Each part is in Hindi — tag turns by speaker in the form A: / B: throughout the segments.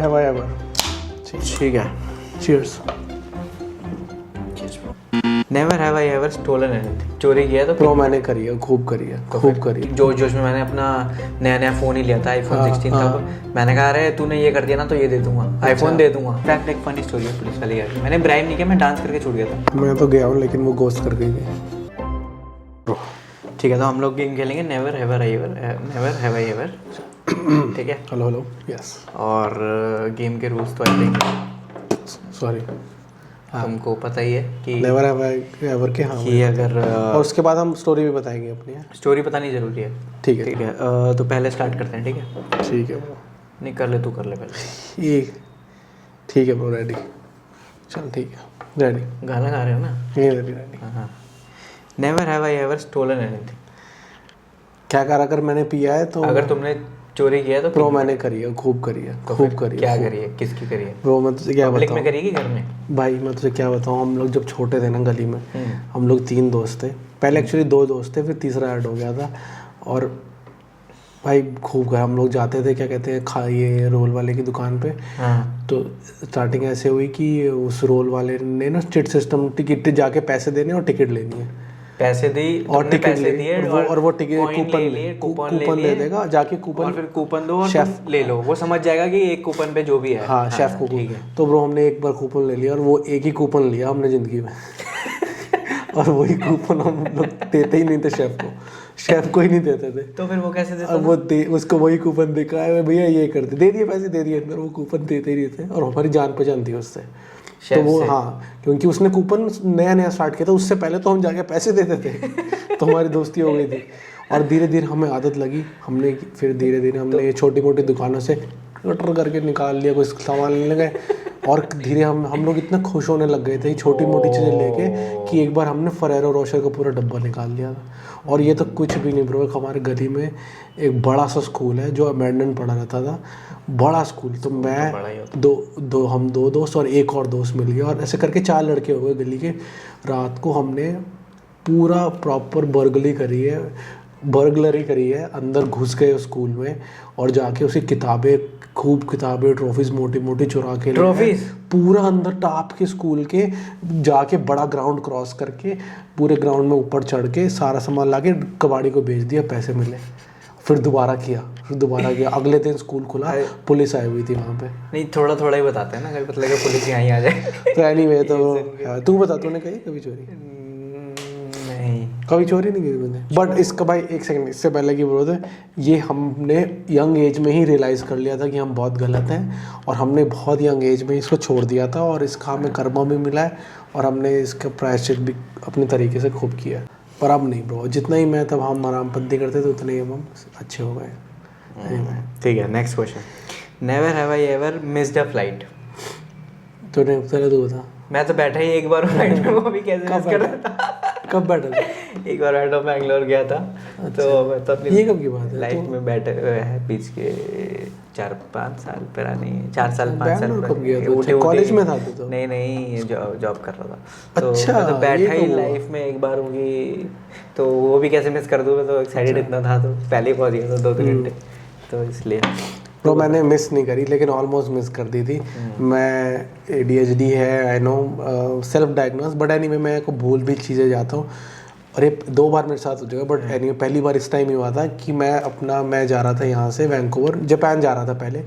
A: Have I ever.
B: ठीक है,
A: cheers.
B: Never have I ever stolen anything. चोरी किया तो
A: ब्रो मैंने करी है, खूब करी है, खूब करी है।
B: जोश जोश में मैंने अपना नया नया फ़ोन ही लिया था, आईफोन 16 तब। मैंने कहा अरे तूने ये कर दिया ना तो ये दे दूंगा, आईफोन दे दूंगा। फैक्ट एक फनी स्टोरी है पुलिस वाली की। मैंने ब्राइब नहीं किया, मैं डांस करके छूट गया था।
A: मैं तो गया हूँ लेकिन वो गोश्त कर गई थी।
B: ठीक है, तो हम लोग गेम खेलेंगे never have I ever, never have I ever. ठीक है,
A: हेलो हेलो, यस।
B: और गेम के रूल्स तो आई थिंक
A: सॉरी,
B: तुमको पता ही है कि
A: नेवर हैव आई एवर के। हाँ,
B: कि अगर
A: और उसके बाद हम स्टोरी भी बताएंगे अपनी।
B: स्टोरी बतानी जरूरी है।
A: ठीक है,
B: ठीक है, तो पहले स्टार्ट करते हैं। ठीक है,
A: ठीक है ब्रो।
B: नहीं कर ले, तू कर ले पहले।
A: ये ठीक है ब्रो, रेडी। चल ठीक है, रेडी।
B: गाना गा रहे हो ना?
A: ये रेडी।
B: हाँ। Never have I ever stolen anything.
A: क्या कर, अगर मैंने पिया है तो,
B: अगर तुमने चोरी किया तो
A: ब्रो मैंने करी है, खूब करी है,
B: तो
A: खूब
B: फिर
A: करी है।
B: क्या करी है, किसकी करी है?
A: ब्रो मैं तुझे क्या
B: पब्लिक
A: बताऊँ
B: में करी कि घर में?
A: भाई, मैं तुझे क्या बताऊँ, हम लोग जब छोटे थे ना गली में, हम लोग 3 दोस्त थे। पहले एक्चुअली 2 दोस्त थे, फिर तीसरा ऐड हो गया था। और भाई खूब गए हम लोग, जाते थे क्या कहते हैं ये रोल वाले की दुकान पे।
B: हाँ।
A: तो स्टार्टिंग ऐसे हुई कि उस रोल वाले ने ना चिट सिस्टम, टिकट जाके पैसे देने और टिकट लेनी है।
B: पैसे दी
A: और टिकट
B: पैसे दिए
A: और वो टिकट
B: कूपन
A: दे देगा, जाके कूपन,
B: और फिर कूपन दो और शेफ ले लो, वो समझ जाएगा कि एक कूपन पे जो भी है।
A: हाँ, शेफ को। तो ब्रो हमने एक बार कूपन ले लिया और वो एक ही कूपन लिया हमने ज़िंदगी में। और वही कूपन हम लोग देते ही नहीं थे शेफ को ही नहीं देते थे।
B: तो फिर वो कैसे देता?
A: अब वो उसको वही कूपन दिखा है, भैया ये करते, दे दिए पैसे, दे दिए अंदर, वो कूपन देते ही नहीं थे। और हमारी जान पहचान थी उससे, तो वो हाँ, क्योंकि उसने कूपन नया स्टार्ट किया था, उससे पहले तो हम जाके पैसे देते थे। तो हमारी दोस्ती हो गई थी। और धीरे धीरे हमें आदत लगी, हमने फिर धीरे धीरे हमने ये छोटी मोटी दुकानों से कटर करके निकाल लिया, कुछ सामान लेने गए। और धीरे हम लोग इतना खुश होने लग गए थे छोटी मोटी चीज़ें लेके कि एक बार हमने फरेरो रोशर का पूरा डब्बा निकाल लिया था। और ये तो कुछ भी नहीं ब्रो, हमारे गली में एक बड़ा सा स्कूल है जो अमेंडन पढ़ा रहता था, बड़ा स्कूल। तो मैं हम 2 दोस्त और एक और दोस्त मिल गया, और ऐसे करके 4 लड़के हो गए गली के। रात को हमने पूरा प्रॉपर बर्गलरी करी है, अंदर घुस गए स्कूल में और जाके उसकी खूब किताबें, ट्रॉफीज मोटी मोटी चुरा के,
B: ट्रॉफीज
A: पूरा अंदर टाप के स्कूल के, जाके बड़ा ग्राउंड क्रॉस करके पूरे ग्राउंड में ऊपर चढ़ के सारा सामान लाके कबाड़ी को बेच दिया, पैसे मिले। फिर दोबारा किया। अगले दिन स्कूल खुला, पुलिस आई हुई थी वहाँ पे।
B: नहीं, थोड़ा थोड़ा ही बताते हैं ना, अगर मतलब पुलिस यहाँ ही आ जाए।
A: तो एनीवे, तो तू बता, तूने कही कभी चोरी?
B: नहीं,
A: कभी चोरी नहीं की मैंने। बट इसका भाई एक सेकंड, इससे पहले की बात है, ये हमने यंग एज में ही रियलाइज़ कर लिया था कि हम बहुत गलत हैं, और हमने बहुत यंग एज में इसको छोड़ दिया था, और इसका हमें कर्मा भी मिला है, और हमने इसका प्रायश्चित भी अपने तरीके से खूब किया है। पर अब नहीं ब्रो, जितना ही मैं तब हम आरामपंथी करते थे उतने ही हम अच्छे हो गए।
B: ठीक है, next question. Never have I ever missed a flight.
A: तूने पहले तो बता।
B: मैं तो बैठा ही एक बार फ्लाइट में, वो भी कैसे मिस कर रहा था।
A: कब बैठा था?
B: एक बार बैठा बैंगलोर गया था।
A: अच्छा।
B: तो मैं तो अपनी
A: ये कब की बात है?
B: लाइफ में बैठे है बीच के 4-5 साल पुरानी, 4 साल 5 साल
A: कब गया था? कॉलेज में था तो?
B: नहीं, जॉब कर रहा था। तो
A: अच्छा,
B: मैं तो बैठा ही लाइफ में एक बार होगी, तो वो भी कैसे मिस कर दूँ। मैं तो एक्साइटेड इतना था, तो पहले ही पहुँच गया था 2-3 घंटे, तो इसलिए।
A: तो मैंने मिस नहीं करी, लेकिन ऑलमोस्ट मिस कर दी थी। मैं ADHD है, I know, self diagnose, but anyway मैं को भूल भी चीज़ें जाता हूँ। और ये 2 बार मेरे साथ हो चुका, बट एनीवे पहली बार इस टाइम ही हुआ था कि मैं जा रहा था यहाँ से वैंकूवर, जापान जा रहा था पहले।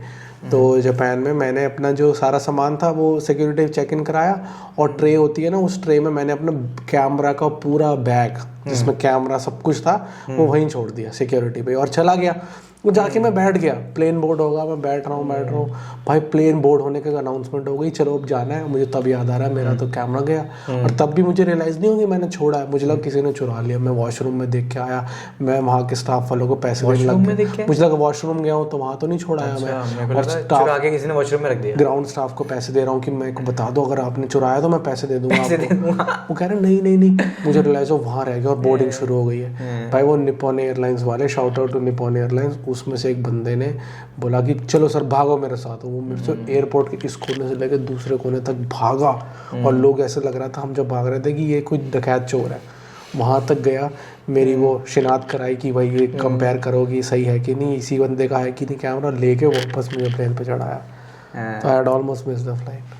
A: तो जापान में मैंने अपना जो सारा सामान था वो सिक्योरिटी चेक इन कराया, और ट्रे होती है ना, उस ट्रे में मैंने अपना कैमरा का पूरा बैग, जिसमें कैमरा सब कुछ था, वो वहीं छोड़ दिया सिक्योरिटी पे, और चला गया। वो जाके मैं बैठ गया, प्लेन बोर्ड होगा, मैं बैठ रहा हूँ। भाई प्लेन बोर्ड होने का अनाउंसमेंट हो गई, चलो अब जाना है। मुझे तब याद आ रहा है मेरा तो कैमरा गया, और तब भी मुझे रियलाइज़ नहीं होगी मैंने छोड़ा है। मुझे लगा किसी ने चुरा लिया। मैं वॉशरूम में देख के आया, मैं वहाँ के स्टाफ वालों को पैसे देने लग गया। मुझे लगा वॉशरूम गया हूँ तो वहाँ तो नहीं छोड़ाया मैं, और
B: स्टाफ किसी ने वॉशरूम में रख दिया।
A: ग्राउंड स्टाफ को पैसे दे रहा हूँ कि मेरे को बता दो, अगर आपने चुराया तो मैं पैसे दे दूंगा आपको। वो कह रहे नहीं। मुझे रियलाइज़ हो वहाँ रह गया, और बोर्डिंग शुरू हो गई है। भाई वो निप्पॉन एयरलाइंस वाले, shout out to Nippon Airlines, उसमें से एक बंदे ने बोला कि चलो सर भागो मेरे साथ। वो मेरे से एयरपोर्ट के इस कोने से लेकर दूसरे कोने तक भागा, और लोग ऐसे लग रहा था हम जब भाग रहे थे कि ये कोई डकैत चोर है। वहाँ तक गया, मेरी वो शिनाख्त कराई कि भाई ये कंपेयर करोगी सही है कि नहीं, इसी बंदे का है कि नहीं कैमरा, लेके वापस मुझे प्लेन पे चढ़ाया। तो I had almost miss the flight.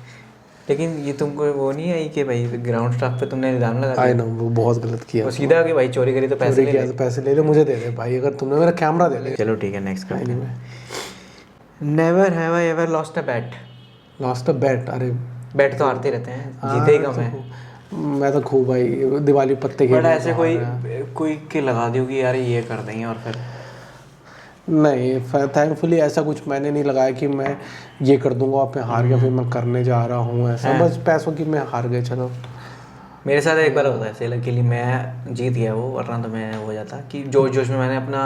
B: लेकिन ये तुमको वो नहीं आई कि भाई ग्राउंड स्टाफ पे तुमने इल्जाम लगा
A: आई
B: दिया?
A: नो, वो बहुत गलत किया।
B: वो सीधा कि भाई चोरी करी तो पैसे
A: चोरी
B: ले
A: किया
B: ले।
A: तो पैसे ले ले, मुझे दे दे भाई, अगर तुमने मेरा कैमरा दे दे।
B: चलो ठीक है, नेक्स्ट करते
A: Anyway,
B: हैं। Never have I ever lost a bet.
A: Lost a bet? अरे
B: बेट तो हारते रहते हैं,
A: हाँ,
B: जीते ही कम है।
A: मैं तो खूब भाई दिवाली पत्ते
B: बट
A: खेलने
B: ऐसे कोई के लगा दियो कि यार ये कर देंगे और फिर
A: नहीं, थैंकफुली ऐसा कुछ मैंने नहीं लगाया कि मैं ये कर दूंगा और मैं हार गया फिर मैं करने जा रहा हूँ ऐसा। बस पैसों की मैं हार गए, चलो।
B: मेरे साथ एक बार होता है ऐसे, लकीली मैं जीत गया वो, वरना तो मैं हो जाता कि जोश जोश में मैंने अपना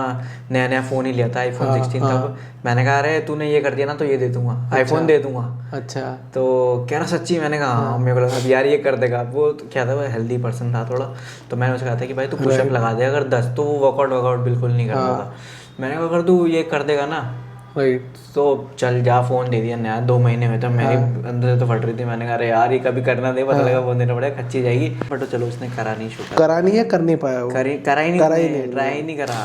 B: नया नया फ़ोन ही लिया था, आईफोन 16 तब। मैंने कहा अरे तूने ये कर दिया ना तो ये दे दूंगा, आईफोन दे दूंगा।
A: अच्छा।
B: तो कह रहा सच्ची? मैंने कहा हाँ। मेरे को लगा यार ये कर देगा। वो क्या था, वो हेल्दी पर्सन था थोड़ा, तो मैंने उसे कहा था कि भाई तू पुशअप लगा दे अगर 10। तो वो वर्कआउट बिल्कुल नहीं करता था। मैंने कहा अगर तू ये कर देगा ना
A: राइट
B: तो चल जा, फोन दे दिया नया 2 महीने में। तो मेरी अंदर से तो फट रही थी। मैंने कहा अरे यार ये कभी करना दे, पता लगा फोन देना पड़ेगा, खच्ची जाएगी। बट चलो उसने करा नहीं, शुक्र
A: करा नहीं है, कर नहीं पाया वो।
B: करा ही नहीं, ट्राई नहीं करा।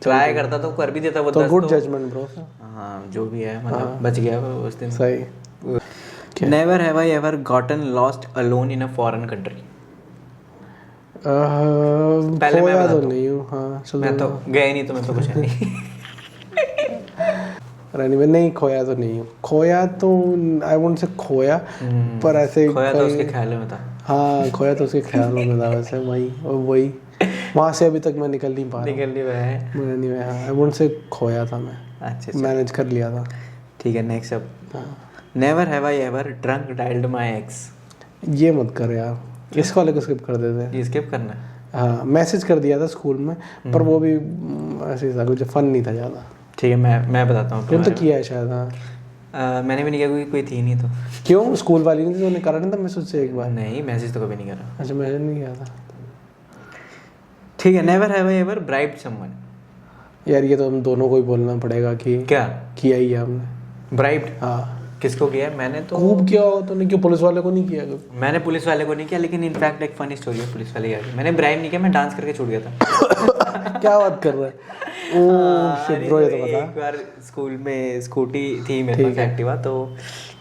B: ट्राई करता तो कर भी देता वो।
A: तो गुड जजमेंट ब्रो।
B: हाँ जो भी है, मतलब बच गया वो उस दिन।
A: सही।
B: Never have I ever gotten lost alone in a foreign country. पहले मैं
A: खोया
B: बता
A: तो
B: दूं।
A: नहीं हूँ। हाँ चलो।
B: मैं तो गया ही नहीं, तो मैं तो कुछ है नहीं।
A: anyway, नहीं खोया तो नहीं हूँ। खोया तो आई वोंट से खोया, पर ऐसे
B: खोया तो उसके ख्यालों में था।
A: हाँ, खोया तो उसके ख्यालों में था वैसे। वही वहाँ से अभी तक मैं निकल नहीं पा रहा।
B: निकल नहीं रहा है।
A: मैं नहीं, आई वोंट से खोया था मैं,
B: अच्छा
A: मैनेज कर लिया था।
B: ठीक है, नेक्स्ट अब। Never have I ever drunk dialled my ex.
A: ये मत कर यार, इस वाले को स्किप कर देते हैं।
B: ये स्किप करना है।
A: हाँ, मैसेज कर दिया था स्कूल में, पर वो भी ऐसे ही था, कुछ फन नहीं था ज़्यादा।
B: ठीक है, मैं बताता हूँ।
A: तुम तो किया है शायद। हाँ,
B: मैंने भी नहीं किया, कोई थी नहीं तो।
A: क्यों? स्कूल वाली नहीं थी, उन्हें करा नहीं था मैसेज से एक बार?
B: नहीं, मैसेज तो कभी नहीं करा।
A: अच्छा, मैसेज नहीं किया था।
B: ठीक है, never have I ever bribed someone.
A: यार ये तो हम दोनों को ही बोलना पड़ेगा कि
B: क्या
A: किया ही है हमने।
B: ब्राइब्ड?
A: हाँ।
B: किसको किया है? मैंने तो
A: खूब किया हो तो नहीं, क्यों पुलिस वाले को नहीं किया कभी?
B: मैंने पुलिस वाले को नहीं किया, लेकिन इनफैक्ट एक फनी स्टोरी है पुलिस वाले की। मैंने ब्राइब नहीं किया, मैं डांस करके छूट गया था।
A: क्या बात कर रहा है? ओह शिट ब्रो, ये तो बता।
B: एक बार स्कूल में स्कूटी थी मेरे पास एक्टिवा, तो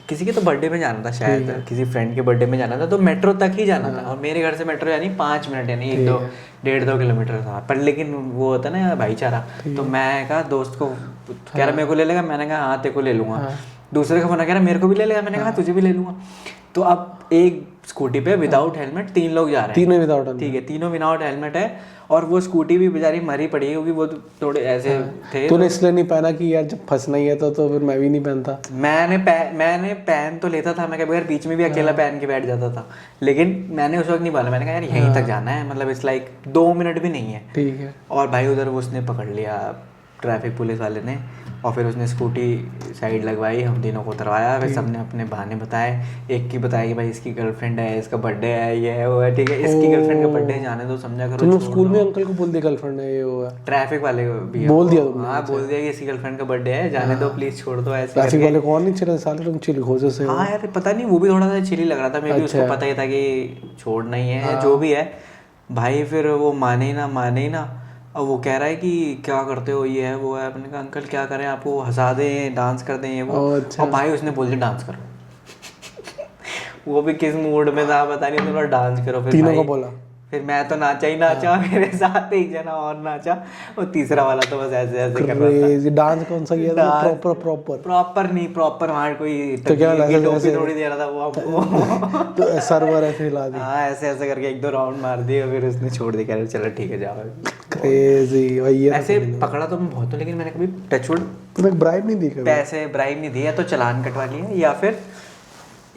B: किसी के तो बर्थडे में जाना था शायद, किसी फ्रेंड के बर्थडे में जाना था, तो मेट्रो तक ही जाना था। और मेरे घर से मेट्रो यानी 5 मिनट, यानी 1-2 किलोमीटर था। पर लेकिन वो होता ना भाईचारा, तो मैं कहा दोस्त को, कह रहा मेरे को ले लेगा, मैंने कहा हाँ तेरे को ले लूंगा। दूसरे का फोन कह रहा मेरे को भी ले लेगा, मैंने कहा तुझे भी ले लूंगा। तो अब एक स्कूटी पे विदाउट हेलमेट 3 लोग जा रहे हैं।
A: तीनों विदाउट?
B: ठीक है, तीनों विदाउट हेलमेट है, और वो स्कूटी भी बेचारी मरी पड़ी है, क्योंकि वो थोड़े ऐसे थे।
A: तूने इसलिए नहीं पहना कि यार जब फंसना ही है तो फिर मैं भी नहीं पहनता?
B: मैंने पहन तो लेता था, मैं कभी यार बीच में भी अकेला पहन के बैठ जाता था, लेकिन मैंने उस वक्त नहीं पहना। मैंने कहा यार यहीं तक जाना है, मतलब इट्स लाइक 2 मिनट भी नहीं है।
A: ठीक है।
B: और भाई उधर वो उसने पकड़ लिया, ट्रैफिक पुलिस वाले ने, और फिर उसने स्कूटी साइड लगवाई, हम तीनों को उतरवाया। फिर सबने अपने बहाने बताए। एक की बताया कि भाई इसकी गर्लफ्रेंड है, इसका बर्थडे है, ये है वो है। ठीक है, इसकी गर्लफ्रेंड का बर्थडे जाने दो, समझा करो।
A: तुम स्कूल में अंकल को बोल दिया गर्लफ्रेंड है ये वो है?
B: ट्रैफिक वाले को भी
A: बोल दिया तुमने?
B: हाँ, बोल दिया कि इसकी गर्लफ्रेंड का बर्थडे है, जाने दो प्लीज, छोड़ दो ऐसे।
A: ट्रैफिक वाले कौन नहीं चिल्ला साले, तुम चिल खोजे से?
B: हाँ यार, पता नहीं, वो भी थोड़ा सा चिली लग रहा था। मे भी उसको पता ही था कि छोड़ना ही है, जो भी है भाई। फिर वो माने ही ना। अब वो कह रहा है कि क्या करते हो, ये है वो है। अपने कहा अंकल क्या करें, आपको हंसा दें, डांस कर दें, ये वो। और भाई उसने बोल दिया डांस करो। वो भी किस मूड में था पता नहीं, तो डांस करो। फिर
A: तीनों को बोला?
B: फिर मैं तो नाचा ही नाचा, मेरे साथ एक जना और नाचा, और तीसरा वाला तो बस ऐसे ऐसे कर रहा था।
A: डांस कौन सा किया था? प्रॉपर
B: नहीं, प्रॉपर वहाँ कोई
A: तो क्या
B: टोपी थोड़ी दे रहा था वो आपको।
A: तो सर्वर ऐसे हिला दी?
B: हाँ, ऐसे ऐसे करके 1-2 राउंड मार दिए, फिर उसने छोड़ दिया, कह रहा चलो ठीक है जाओ।
A: क्रेजी भाई।
B: ऐसे पकड़ा तो मैं बहुत हूँ, लेकिन मैंने कभी टचवुड
A: तुम्हें ब्राइब नहीं दी कभी?
B: पैसे ब्राइब नहीं दिया, तो चालान कटवा लिया, या फिर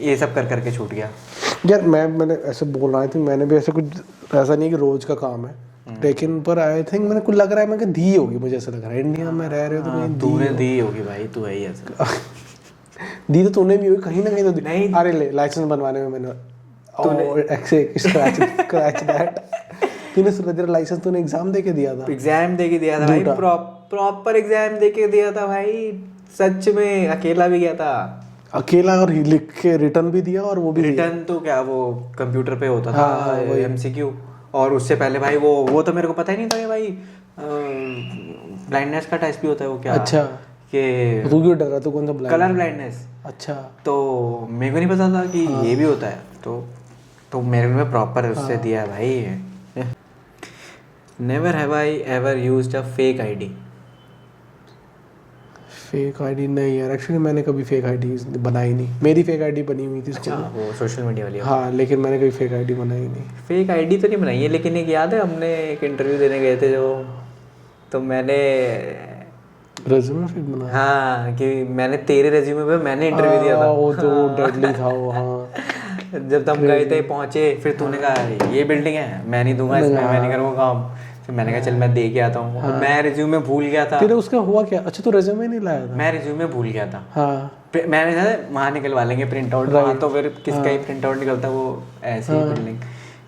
B: ये सब कर करके छूट गया।
A: यार मैंने ऐसे बोल रहा थी, मैंने भी ऐसे कुछ ऐसा नहीं कि रोज का काम है, लेकिन पर आई थिंक मैंने कुछ लग रहा है, मैं दी होगी, मुझे ऐसा लग रहा है। इंडिया में रह रहे हो तो नहीं
B: तूने दी होगी भाई, तू है ही ऐसा।
A: दी तो तूने भी होगी कहीं ना कहीं तो दी।
B: नहीं।
A: अरे ले लाइसेंस बनवाने में मैंने स्क्रैच दैट। तूने लाइसेंस तूने एग्जाम दे के दिया था?
B: एग्जाम दे के दिया था भाई, प्रॉपर एग्जाम दे के दिया था भाई, सच में अकेला भी गया था।
A: अकेला? और लिख के रिटर्न भी दिया? और वो भी
B: रिटर्न तो क्या, वो कंप्यूटर पे होता था MCQ। और उससे पहले भाई वो तो मेरे को पता ही नहीं था कि भाई ब्लाइंडनेस का टेस्ट भी होता है। वो क्या,
A: अच्छा,
B: कि
A: तू क्यों डर रहा, तू कौन सा ब्लाइंड?
B: Colour blindness.
A: अच्छा।
B: तो मेरे को नहीं पता था कि ये भी होता है, तो मेरे को प्रॉपर उससे दिया है भाई। Never have I ever used a fake ID.
A: Fake ID नहीं यार, एक्चुअली मैंने कभी फेक आईडी बनाई नहीं। मेरी फेक आईडी बनी हुई थी
B: अच्छा,
A: स्कूल में।
B: वो सोशल मीडिया वाली।
A: हाँ, लेकिन मैंने कभी फेक आईडी बनाई नहीं।
B: फेक आईडी तो नहीं बनाई है, लेकिन एक याद है हमने एक इंटरव्यू देने गए थे जो, तो मैंने
A: रेज्यूमे फेक बनाया।
B: हाँ कि मैंने तेरे रेज्यूमे पे मैंने इंटरव्यू दिया था।
A: वो तो डेडली था वो। हाँ,
B: जब हम गए थे पहुंचे, फिर तूने कहा ये बिल्डिंग है, मैं नहीं दूंगा इसमें, मैं नहीं करूँगा काम। फिर मैंने कहा चल मैं दे के आता हूँ। और मैं रिज्यूमे भूल गया था।
A: तेरे उसका हुआ क्या? अच्छा, तू रेज्यूमे नहीं लाया था?
B: मैं रिज्यूमे भूल गया था।
A: हाँ,
B: मैंने कहा वहाँ निकलवा लेंगे प्रिंट आउट, वहाँ तो फिर किसका ही प्रिंट आउट निकलता, वो ऐसी ही बिल्डिंग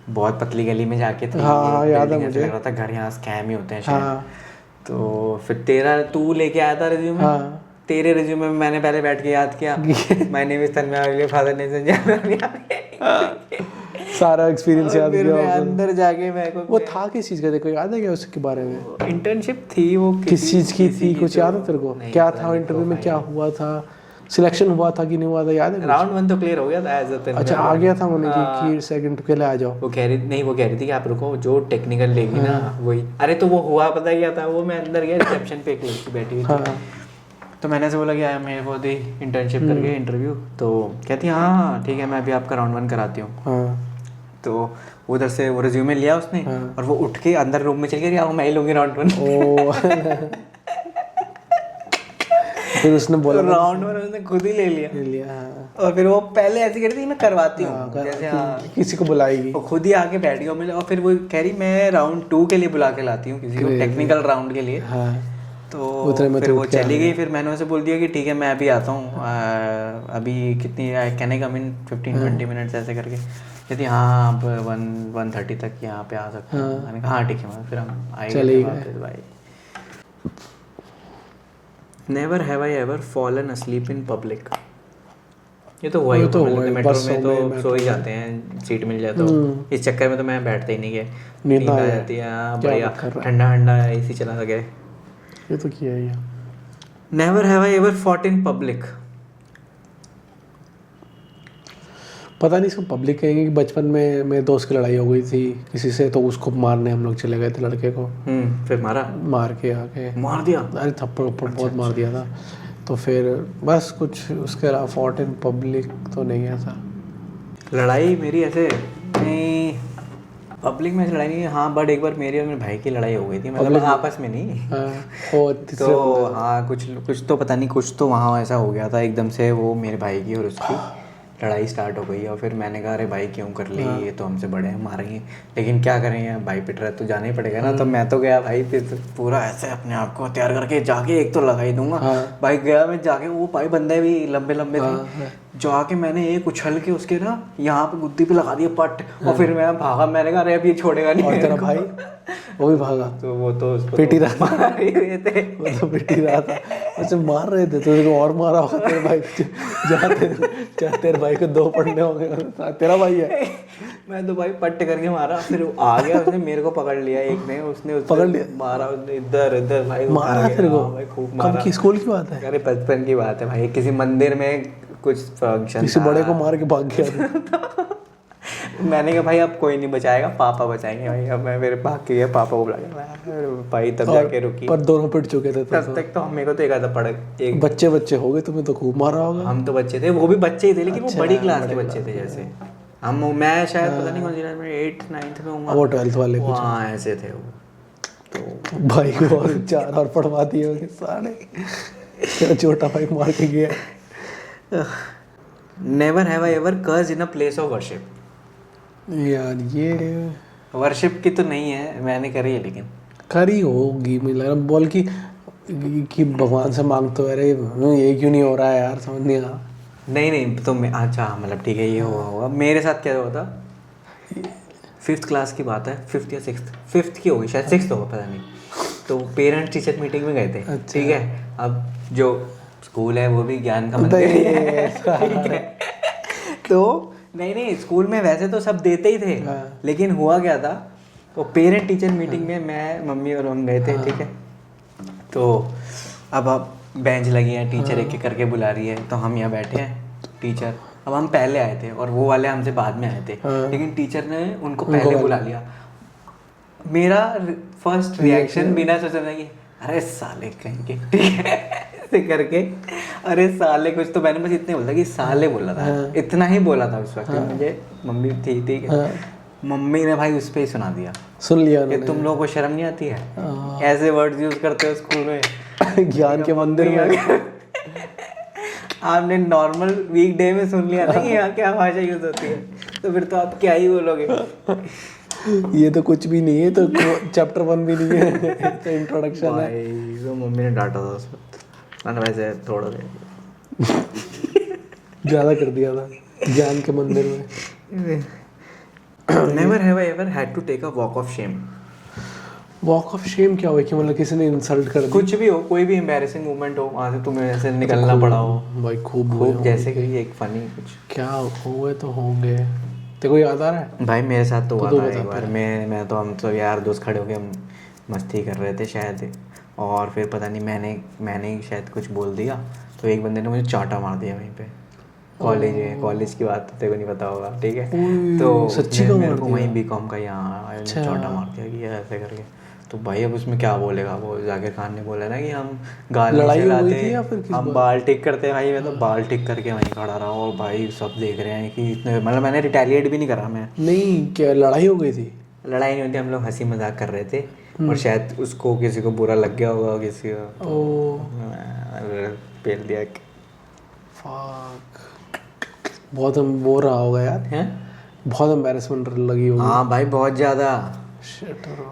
B: बहुत पतली गली में जाके थी।
A: हाँ, याद है मुझे।
B: लग रहा था घर यहाँ स्कैम ही होते हैं शायद।
A: हाँ।
B: तो फिर तेरा तू लेके आया था रिज्यूमे।
A: हाँ।
B: तेरे रिज्यूमे में मैंने पहले बैठ के याद किया, my name is Tanmay, father name Sanjay.
A: सारा एक्सपीरियंस याद
B: फिर
A: किया।
B: मैं अंदर जाके मेरे को
A: वो था किस चीज़ का, देखो याद है क्या उसके बारे में?
B: इंटर्नशिप थी वो,
A: किस चीज़ की थी, कुछ याद है तेरे को? क्या था इंटरव्यू में, क्या हुआ था, सिलेक्शन हुआ था कि नहीं हुआ था, याद है?
B: राउंड 1 तो क्लियर हो गया था एज अ तन्मय।
A: अच्छा, आ गया था मैंने कि सेकंड के लिए आ जाओ।
B: वो कह रही थी कि आप रुको, जो टेक्निकल लेगी ना वही। अरे तो वो हुआ पता क्या था, वो मैं अंदर गया, रिसेप्शन पे एक लड़की बैठी हुई थी। तो मैंने ऐसे बोला कि आया मेरे को दी इंटर्नशिप करके इंटरव्यू। तो कहती हाँ ठीक है, मैं अभी आपका राउंड 1 कराती हूँ। तो उधर से वो रिज्यूमे लिया उसने, और वो उठ के अंदर रूम में चल गई, मैं ही लूंगी राउंड 1।
A: फिर उसने बोला
B: राउंड 1 उसने खुद ही ले लिया।
A: हाँ।
B: और फिर वो पहले ऐसी कह रही थी मैं करवाती हूँ, जैसे हाँ
A: किसी को बुलाएगी,
B: वो खुद ही आके बैठ गया मिले। और फिर वो कह रही मैं राउंड 2 के लिए बुला के लाती हूँ किसी को, टेक्निकल राउंड के लिए।
A: हाँ।
B: तो फिर वो चली गई। फिर मैंने उसे बोल दिया कि ठीक है मैं अभी आता हूँ, अभी कितनी can I come in 15-20 minutes ऐसे करके। कहती हाँ आप 1:30 तक यहाँ पे आ सकते हैं। मैंने कहा हाँ ठीक है। फिर हम आए भाई। Never have I ever fallen असलीप in public. ये तो हुआ ही होगा, मतलब मेट्रो में तो सो ही जाते हैं, सीट मिल जाए तो। इस चक्कर में तो मैं बैठता ही नहीं गया, नींद आ जाती है। बढ़िया ठंडा ठंडा एसी चला गया,
A: ये तो किया ही है।
B: Never have I ever fought in public.
A: पता नहीं इसको पब्लिक कहेंगे कि बचपन में मेरे दोस्त की लड़ाई हो गई थी किसी से, तो उसको मारने हम लोग चले गए थे लड़के को।
B: फिर
A: मार के आके
B: मार दिया।
A: अरे थप्पड़ बहुत मार दिया था। तो फिर बस कुछ उसके अलावा फॉट इन पब्लिक तो नहीं है ऐसा।
B: लड़ाई मेरी ऐसे नहीं, पब्लिक में लड़ाई नहीं है। हाँ बट एक बार मेरी और मेरे भाई की लड़ाई हो गई थी, मतलब आपस में नहीं। तो हाँ कुछ तो पता नहीं, कुछ तो वहाँ ऐसा हो गया था एकदम से, वो मेरे भाई की और उसकी लड़ाई स्टार्ट हो गई। और फिर मैंने कहा अरे भाई क्यों कर ली, ये तो हमसे बड़े हैं, मारेंगे, लेकिन क्या करेंगे, भाई पिट रहा है तो जाना ही पड़ेगा ना। तो मैं तो गया भाई, फिर पूरा ऐसे अपने आप को तैयार करके जाके एक तो लगा ही दूंगा। भाई गया मैं जाके, वो भाई बंदे भी लंबे लंबे थे, जाके मैंने एक उछल के उसके ना यहाँ पे गुद्दी पे लगा दिया पट। और फिर मैं भागा, मैंने कहा अरे अब ये छोड़ेगा नहीं।
A: और तेरा भाई वो भी भागा,
B: तो वो तो उसको
A: पिट ही रहा
B: मार ही रहे थे,
A: वो तो पिट ही रहा था, उसे मार रहे थे। तो तेरे को और मारा होगा तेरे भाई, जहाँ तेरे भाई को 2 पड़ने होंगे, तेरा भाई है।
B: मैं तो भाई पट्ट करके मारा, फिर वो आ गया, उसने मेरे को पकड़ लिया, एक ने उसने
A: पकड़ लिया,
B: मारा उसने इधर इधर भाई,
A: मारा तेरे को
B: भाई खूब मारा।
A: कब की स्कूल की बात है?
B: अरे बचपन की बात है भाई, किसी मंदिर में कुछ फंक्शन,
A: किसी बड़े को मार के भाग गया।
B: मैंने कहा भाई अब कोई नहीं बचाएगा, पापा बचाएंगे भाई। अब मैं फिर भाग के गया, पापा को बुला के भाई, तब जाके रुकी।
A: पर दोनों पिट चुके थे
B: तब तक तो मेरे को तो एक आधा पड़ एक
A: बच्चे हो गए, तुम्हें तो खूब मारा होगा।
B: हम तो बच्चे थे, वो भी बच्चे ही थे, लेकिन वो बड़ी क्लास के बच्चे थे। जैसे हम, मैं शायद पता नहीं कौन सी क्लास में, 8th-9th में हूँ,
A: वो 12th वाले कुछ
B: हाँ ऐसे थे वो। तो
A: भाई को और 4 और पढ़वा दिए होंगे सारे। तेरा छोटा भाई मार के गया।
B: Never have I ever curse in a place of worship.
A: यार ये
B: वर्शिप की तो नहीं है, मैंने करी है, लेकिन
A: करी होगी। मुझे लग रहा बोल कि भगवान से मांगते हो, अरे ये क्यों नहीं हो रहा है यार, समझ नहीं आ।
B: नहीं तो मैं, अच्छा मतलब ठीक है, ये हुआ होगा। मेरे साथ क्या हुआ था, 5th क्लास की बात है, 5th या 6th, 5th की होगी शायद, 6th होगा पता नहीं। तो पेरेंट्स टीचर मीटिंग में गए थे, ठीक है। अब जो स्कूल है वो भी ज्ञान का मंदिर है, ठीक है। तो नहीं स्कूल में वैसे तो सब देते ही थे, लेकिन हुआ क्या था, वो पेरेंट टीचर मीटिंग में मैं, मम्मी और हम गए थे, ठीक है। तो अब बेंच लगी है, टीचर एक एक करके बुला रही है, तो हम यहाँ बैठे हैं, टीचर, अब हम पहले आए थे और वो वाले हमसे बाद में आए थे, लेकिन टीचर ने उनको पहले बुला लिया। मेरा फर्स्ट रिएक्शन बिना सोचे था कि अरे साले कहीं के, ठीक है, ऐसे करके अरे साले, कुछ तो मैंने बस इतने बोला कि साले बोला था, इतना ही बोला था उस वक्त। मुझे मम्मी थी, ठीक है, मम्मी ने भाई उस पे ही सुना दिया,
A: सुन लिया
B: कि तुम लोगों को शर्म नहीं आती है, ऐसे वर्ड्स यूज करते हो स्कूल में,
A: ज्ञान के मंदिर में।
B: आपने नॉर्मल वीक डे में सुन लिया ना कि यहाँ क्या भाषा यूज होती है, तो फिर तो आप क्या ही बोलोगे।
A: ये तो कुछ भी नहीं है, तो चैप्टर 1 भी नहीं है, तो इंट्रोडक्शन है।
B: तो मम्मी ने डांटा था उस वक्त, मैंने वैसे थोड़ा
A: ज़्यादा कर दिया था ज्ञान के मंदिर में।
B: Never have I ever had to take a walk of shame.
A: Walk of shame क्या हुआ कि मतलब किसी ने इंसल्ट कर दी?
B: कुछ भी हो, कोई भी एम्बैरेसिंग मोमेंट हो, वहाँ से तुम्हें ऐसे निकलना पड़ा हो
A: भाई, खूब
B: जैसे कि एक फनी कुछ
A: क्या हुए तो होंगे। तेरे को याद आ रहा है?
B: भाई मेरे साथ तो हुआ था एक बार। मैं तो, हम तो यार दोस्त खड़े होके हम मस्ती कर रहे थे शायद, और फिर पता नहीं मैंने ही शायद कुछ बोल दिया, तो एक बंदे ने मुझे चाटा मार दिया वहीं पे, कॉलेज की बात तेरे को नहीं पता होगा, ठीक है, तो
A: सच्ची
B: मेरे को वहीं बीकॉम का यहाँ चाटा मार दिया कि ऐसे करके। तो भाई अब उसमें क्या बोलेगा वो, जाकिर खान ने बोला ना कि हम गाली चलाते, हम बाल टिक करते हैं। भाई मैं तो बाल टिक करके वहीं खड़ा रहा, और भाई सब देख रहे हैं कि इतने, मतलब मैंने रिटेलिएट भी नहीं करा मैं।
A: नहीं, क्या लड़ाई हो गई थी?
B: लड़ाई नहीं हुई थी, हम लोग हंसी मजाक कर रहे थे, और शायद उसको किसी को बुरा लग गया होगा, किसी को पेल दिया।
A: बहुत वो रहा होगा यार,
B: हैं?
A: बहुत एम्बैरेसमेंट लगी होगी।
B: हाँ भाई बहुत ज़्यादा।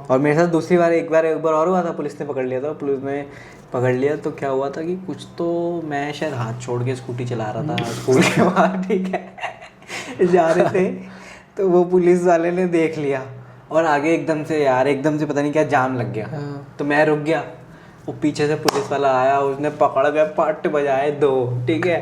B: और मेरे साथ दूसरी बार एक बार और हुआ था, पुलिस ने पकड़ लिया था। पुलिस ने पकड़ लिया तो क्या हुआ था कि कुछ तो मैं शायद हाथ छोड़ के स्कूटी चला रहा था स्कूल के बाहर, ठीक है, जा रहे थे, तो वो पुलिस वाले ने देख लिया, और आगे एकदम से पता नहीं क्या जाम लग गया, तो मैं रुक गया, वो पीछे से पुलिस वाला आया, उसने पकड़ के पट बजाए 2, ठीक है,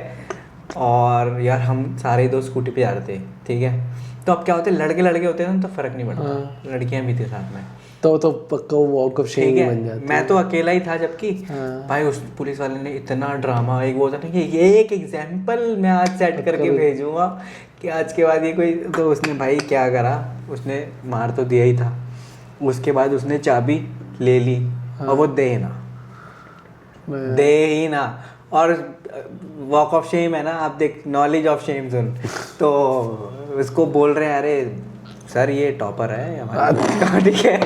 B: और यार हम सारे 2 स्कूटी पे जा रहे थे, ठीक है। तो अब क्या होते हैं, लड़के होते हैं ना, तो फर्क नहीं पड़ता, लड़कियां भी थी साथ में, तो
A: पक्का वॉक ऑफ शेम बन जाता है।
B: मैं तो अकेला ही था, जबकि भाई उस पुलिस वाले ने इतना ड्रामा, एक वो था ना कि ये एक एग्जाम्पल मैं आज सेट करके भेजूंगा कि आज के बाद ये कोई, तो उसने भाई क्या करा, उसने मार तो दिया ही था, उसके बाद उसने चाबी ले ली, और वो दे ही ना। और वॉक ऑफ शेम है ना, आप देख, नॉलेज ऑफ शेम सुन, तो उसको बोल रहे हैं अरे सर ये टॉपर है हमारा, ठीक है,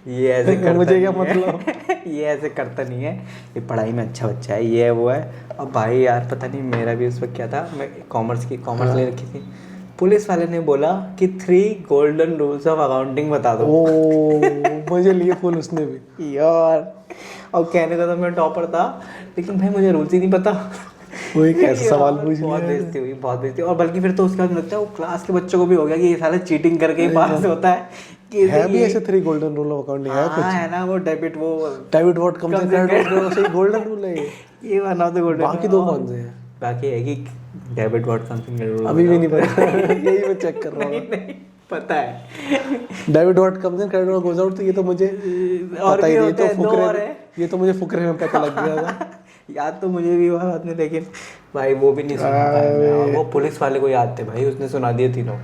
B: ये ऐसे करता मुझे क्या मतलब ये ऐसे करता नहीं है, ये पढ़ाई में अच्छा बच्चा है, ये वो है। अब भाई यार पता नहीं मेरा भी उस वक्त क्या था, मैं कॉमर्स ले रखी थी, पुलिस वाले ने बोला कि 3 गोल्डन रूल्स ऑफ अकाउंटिंग बता दो।
A: मुझे लिए फुल उसने भी
B: यार, और कहने का तो मैं टॉपर था, लेकिन भाई मुझे रूल्स ही नहीं पता।
A: वो एक ऐसा सवाल पूछ लिया,
B: बहुत बेइज्जती। और बल्कि फिर तो उसके बाद लगता है वो क्लास के बच्चों को भी हो गया कि ये साला चीटिंग करके ही पास होता है। कि
A: है भी ऐसे 3 गोल्डन रूल ऑफ अकाउंटिंग है कुछ,
B: है ना, वो debit
A: what comes in credit, सही गोल्डन रूल है
B: ये वन ऑफ द गोल्डन।
A: बाकी 2 कौन से हैं?
B: बाकी है कि debit what comes in credit,
A: अभी भी नहीं पता। यही मैं चेक कर रहा हूँ, नहीं
B: पता है।
A: Debit what comes in credit goes out, तो ये तो मुझे पता ही नहीं, तो फुकरे, ये तो मुझे फुकरे में पता लग गया था।
B: याद तो मुझे भी हुआ बाद में, लेकिन भाई वो भी नहीं सुना पाया। वो पुलिस वाले को याद थे भाई, उसने सुना दिए तीनों।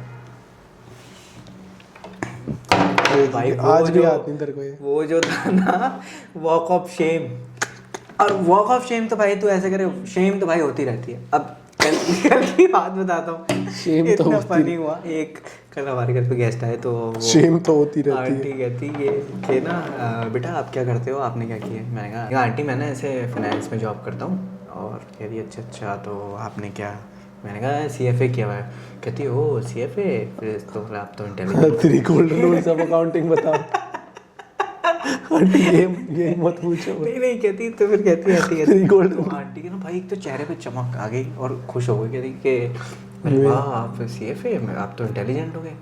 B: भाई
A: आज भी याद नहीं तेरे को ये,
B: वो जो था ना वॉक ऑफ शेम। और वॉक ऑफ शेम तो भाई तू ऐसे करे, शेम तो भाई होती रहती है। अब कल की बात बताता हूँ,
A: शेम तो
B: फनी हुआ। एक कल हमारे घर पे गेस्ट आए, तो
A: शेम तो होती रहती है।
B: आंटी कहती ये ना बेटा आप क्या करते हो, आपने क्या किया? मैंने कहा आंटी मैं ना ऐसे फाइनेंस में जॉब करता हूँ। और कह रही अच्छा तो आपने क्या? मैंने कहा CFA किया हुआ है। कहती ओ CFA, फिर तो आप तो intelligent.
A: 3 golden rules of accounting बता। आंटी ये मत पूछो।
B: नहीं कहती, तो फिर कहती है
A: 3 गोल्डन।
B: तो आंटी के ना भाई एक तो चेहरे पे चमक आ गई और खुश हो गई, कहती कि वाह आप CFA, आप तो इंटेलिजेंट हो गए।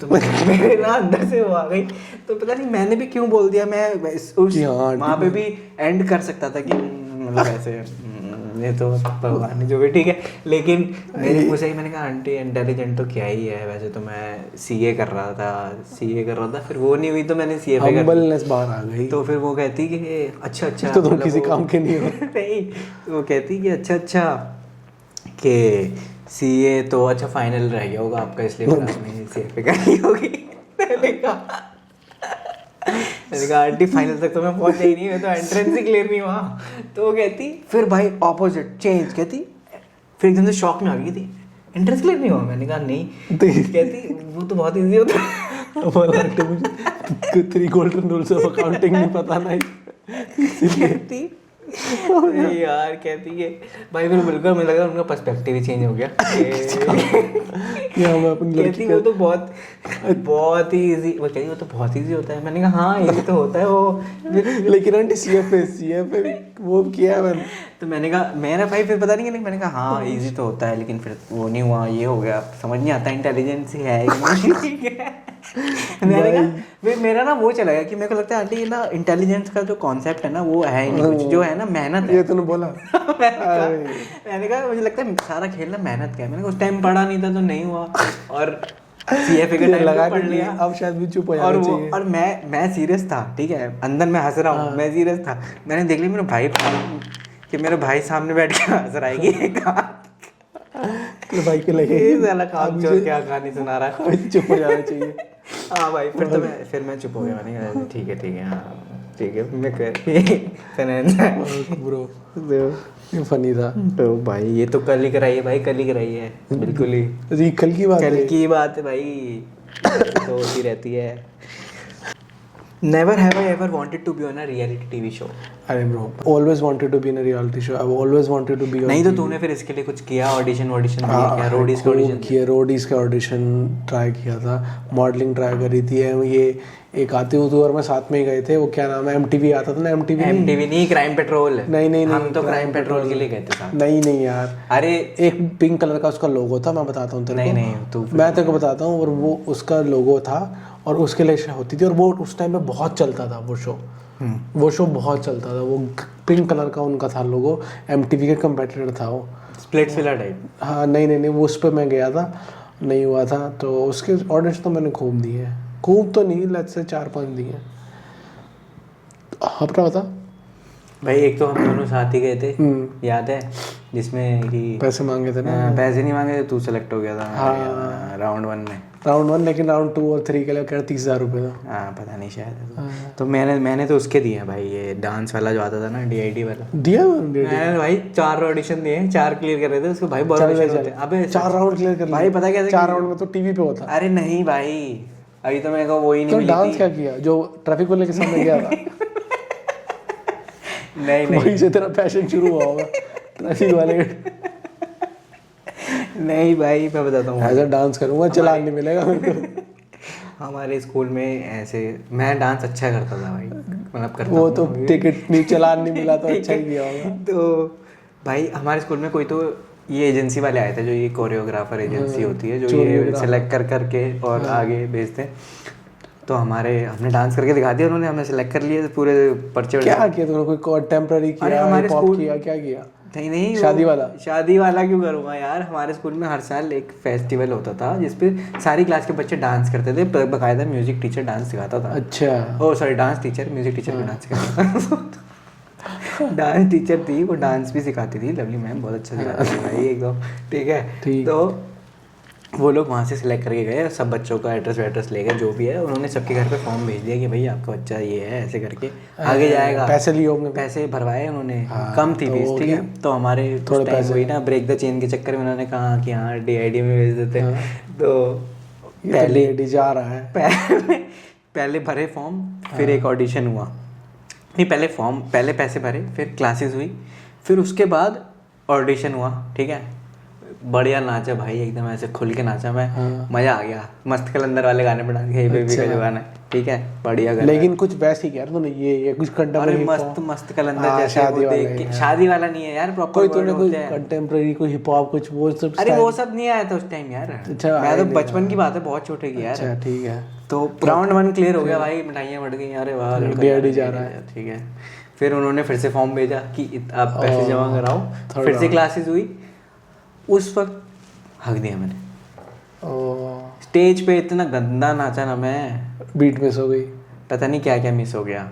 B: तो मेरे ना अंदर से वो आ गई। तो पता नहीं मैंने भी क्यों बोल दिया, मैं उस वहाँ पे भी एंड कर सकता था कि मतलब ऐसे ये तो भगवान ने जो भी, ठीक है। लेकिन मैंने पूछा कि मैंने कहा आंटी इंटेलिजेंट तो क्या ही है, वैसे तो मैं सीए कर रहा था, फिर वो नहीं हुई तो मैंने सीए पे कर
A: हम्बलनेस बाहर आ गई।
B: तो फिर वो कहती कि अच्छा
A: तो तुम किसी काम के नहीं हो।
B: नहीं, वो कहती कि अच्छा कि सीए तो अच्छा फाइनल रह गया होगा आपका, इसलिए फिर आपने सीए पे करनी होगी। मैंने कहा आंटी फाइनल तक तो मैं पहुंचा ही नहीं, मैं तो एंट्रेंस ही क्लियर नहीं हुआ। तो वो कहती फिर भाई ऑपोजिट चेंज, कहती फिर एकदम से शॉक में आ गई थी, एंट्रेंस क्लियर नहीं हुआ। मैंने कहा नहीं, कहती वो तो बहुत इजी होता है।
A: बोला आंटी मुझे 3 गोल्डन रूल्स ऑफ अकाउंटिंग नहीं पता नहीं।
B: कहती यार, कहती है भाई, फिर बिल्कुल मुझे लगा उनका पर्सपेक्टिव ही चेंज हो गया।
A: मैं अपनी
B: कहती वो तो बहुत ही इजी, वो कहती वो तो बहुत इजी होता है। मैंने कहा हाँ इजी तो होता है वो,
A: लेकिन आंटी सीएफए वो किया है मैंने।
B: तो मैंने कहा मेरा भाई फिर पता नहीं, लेकिन मैंने कहा हाँ इजी तो होता है, लेकिन फिर वो नहीं हुआ, ये हो गया, समझ नहीं आता इंटेलिजेंस ही है। मैंने कहा मेरा ना वो चला गया कि मेरे को लगता है आंटी ये ना इंटेलिजेंस का जो कॉन्सेप्ट है ना वो है ही नहीं कुछ, जो है ना मेहनत है।
A: ये तूने बोला।
B: मैंने कहा मुझे लगता है सारा खेल ना मेहनत का है। मैंने कहा उस टाइम पढ़ा नहीं था तो नहीं हुआ, और सीएफए का टाइम लगा पढ़ लिया।
A: अब शायद भी चुप हो जाना चाहिए।
B: और मैं सीरियस था, ठीक है, अंदर मैं हंस रहा हूँ, मैं सीरियस था। मैंने देख लिया मेरा भाई सामने बैठ के हंस रहा है कि
A: तो भाई के लगे
B: साला काम चोर क्या कहानी सुना रहा है,
A: चुप हो जाना चाहिए।
B: हाँ भाई, फिर मैं चुप हो गया। मैंने कहा ठीक है हाँ ठीक है, मैं
A: ब्रो ये फनी था।
B: तो भाई ये तो कल ही कराई है भाई, कल ही कराई है, बिल्कुल ही
A: कल की बात
B: है भाई, तो होती रहती है। Never have I ever wanted to be on a reality TV show.
A: अरे bro, always wanted to be in a reality show. I've always wanted to be on
B: नहीं तो तूने फिर इसके लिए कुछ किया, ऑडिशन किया, रोडीज का ऑडिशन
A: किया, रोडीज का ऑडिशन ट्राई किया था, मॉडलिंग ट्राई करी थी। ये एक आते हुए और मैं साथ में ही गए थे, वो क्या नाम है, एमटीवी आता था ना, एमटीवी नहीं,
B: क्राइम पेट्रोल।
A: नहीं
B: हम तो क्राइम पेट्रोल के लिए गए थे साथ।
A: नहीं यार,
B: अरे
A: एक पिंक कलर का उसका लोगो था, मैं बताता हूँ तेरे को।
B: नहीं तू,
A: मैं तेरे को बताता हूँ। और वो उसका लोगो था और उसके लिए शो होती थी, और वो उस टाइम में बहुत चलता था वो शो बहुत चलता था। वो पिंक कलर का उनका था लोगो, एमटीवी के कंपेटिटर था वो,
B: स्प्लिट्सविला टाइप।
A: हाँ नहीं वो उस पर मैं गया था, नहीं हुआ था। तो उसके ऑडिशन तो मैंने खूब दिए, खूब तो नहीं, लेट्स से 4-5 दिए। अपना बता
B: भाई। एक तो हम दोनों साथ ही गए थे, याद है, जिसमें कि
A: पैसे मांगे थे ना।
B: पैसे नहीं मांगे थे, तू सेलेक्ट हो गया था। हाँ, राउंड 1 लेकिन राउंड 2 और 3 के लिए 30,000 रुपये था। हाँ पता नहीं शायद। तो मैंने तो उसके दिए भाई, ये डांस वाला जो आता था ना, DID वाला
A: दिया
B: मैंने भाई। 4 ऑडिशन दिए, 4 क्लियर कर रहे थे उसको भाई, बहुत ऑडिशन होते हैं। अबे
A: 4 राउंड क्लियर कर
B: भाई, पता क्या
A: 4 राउंड में तो टीवी पे होता।
B: अरे नहीं भाई, अभी तो मेरे को वही नहीं मिली।
A: डांस क्या किया जो ट्रैफिक वाले के सामने गया था?
B: नहीं
A: वहीं से तेरा पैशन शुरू हुआ होगा ट्रैफिक वाले।
B: नहीं भाई, मैं बताता हूँ,
A: ऐसा डांस करूंगा, चलान नहीं मिलेगा मेरे को।
B: हमारे स्कूल में ऐसे मैं डांस अच्छा करता था भाई, मतलब करता
A: वो तो टिकट नहीं, चलान नहीं मिला तो अच्छा ही किया होगा।
B: तो भाई हमारे स्कूल में कोई तो ये एजेंसी वाले आए थे, जो ये कोरियोग्राफर एजेंसी होती है, जो ये सेलेक्ट करके और आगे भेजते हैं। तो हमने डांस करके दिखा दिया, उन्होंने हमें सेलेक्ट कर लिया पूरे पर्चे।
A: क्या किया तुमने? कोई कंटेम्पररी किया,
B: हमारे स्कूल
A: किया, क्या किया?
B: नहीं शादी वाला क्यों करूँगा यार। हमारे स्कूल में हर साल एक फेस्टिवल होता था जिसपे सारी क्लास के बच्चे डांस करते थे, बकायदा म्यूजिक टीचर डांस सिखाता था।
A: अच्छा,
B: oh sorry, dance teacher, music teacher भी डांस सिखाता था। डांस टीचर थी, वो डांस भी सिखाती थी, लवली मैम, बहुत अच्छा सिखाती थी भाई एकदम, ठीक है। तो वो लोग वहाँ से सिलेक्ट करके गए, सब बच्चों का एड्रेस ले गए, जो भी है, उन्होंने सबके घर पे फॉर्म भेज दिया कि भाई आपका बच्चा ये है, ऐसे करके आगे जाएगा।
A: पैसे लिए होंगे,
B: पैसे भरवाए उन्होंने। हाँ, कम थी फीस, ठीक है। तो हमारे थोड़े पैसे हुई ना, ब्रेक द चेन के चक्कर में उन्होंने कहा कि हाँ DID में भेज देते। तो
A: पहले जा रहा है,
B: पहले भरे फॉर्म, फिर एक ऑडिशन हुआ। नहीं, पहले पैसे भरे, फिर क्लासेस हुई, फिर उसके बाद ऑडिशन हुआ, ठीक है। बढ़िया नाचा भाई, एकदम ऐसे खुल के नाचा मैं। मजा आ गया। मस्त कलंदर वाले गाने बना के, हे बेबी का जो गाना है, ठीक है, बढ़िया गाना।
A: लेकिन कुछ वैसे ही किया तूने, ये कुछ कंटेम्पररी
B: मस्त कलंदर जैसे शादी वाला नहीं है यार, प्रॉपर
A: तूने कोई कंटेम्पररी, कोई हिप हॉप, कुछ वो सब?
B: अरे वो सब नहीं आया था उस टाइम यार। अच्छा, मैं तो बचपन की बात है, बहुत छोटे की यार।
A: अच्छा ठीक है।
B: तो राउंड 1 क्लियर हो गया भाई, मिठाइयाँ बढ़ गई, अरे वाह,
A: DID जा रहा है,
B: ठीक है। फिर उन्होंने फिर से फॉर्म भेजा कि आप पैसे जमा कराओ, फिर से क्लासेस हुई। उस वक्त हक दिया मैंने। स्टेज पे इतना गंदा नाचा ना मैं,
A: बीट मिस हो गई।
B: पता नहीं क्या क्या मिस हो गया।